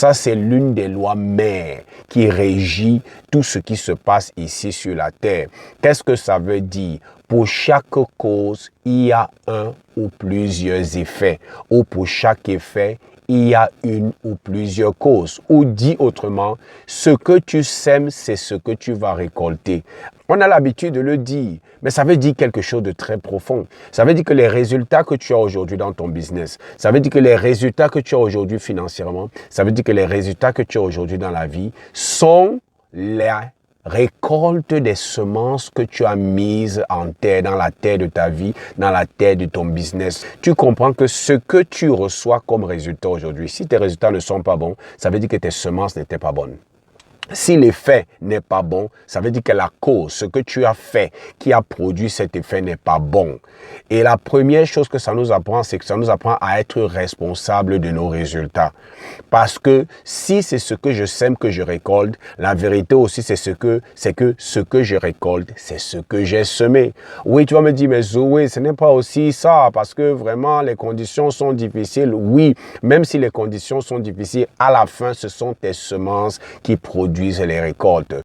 Ça, c'est l'une des lois mères qui régit tout ce qui se passe ici sur la terre. Qu'est-ce que ça veut dire? Pour chaque cause, il y a un ou plusieurs effets. Ou pour chaque effet, il y a une ou plusieurs causes. Ou dit autrement, ce que tu sèmes, c'est ce que tu vas récolter. On a l'habitude de le dire, mais ça veut dire quelque chose de très profond. Ça veut dire que les résultats que tu as aujourd'hui dans ton business, ça veut dire que les résultats que tu as aujourd'hui financièrement, ça veut dire que les résultats que tu as aujourd'hui dans la vie sont la récolte des semences que tu as mises en terre, dans la terre de ta vie, dans la terre de ton business. Tu comprends que ce que tu reçois comme résultat aujourd'hui, si tes résultats ne sont pas bons, ça veut dire que tes semences n'étaient pas bonnes. Si l'effet n'est pas bon, ça veut dire que la cause, ce que tu as fait, qui a produit cet effet n'est pas bon. Et la première chose que ça nous apprend, c'est que ça nous apprend à être responsable de nos résultats. Parce que si c'est ce que je sème que je récolte, la vérité aussi c'est que ce que je récolte, c'est ce que j'ai semé. Oui, tu vas me dire, mais Zoé, ce n'est pas aussi ça, parce que vraiment les conditions sont difficiles. Oui, même si les conditions sont difficiles, à la fin, ce sont tes semences qui produisent les récoltes.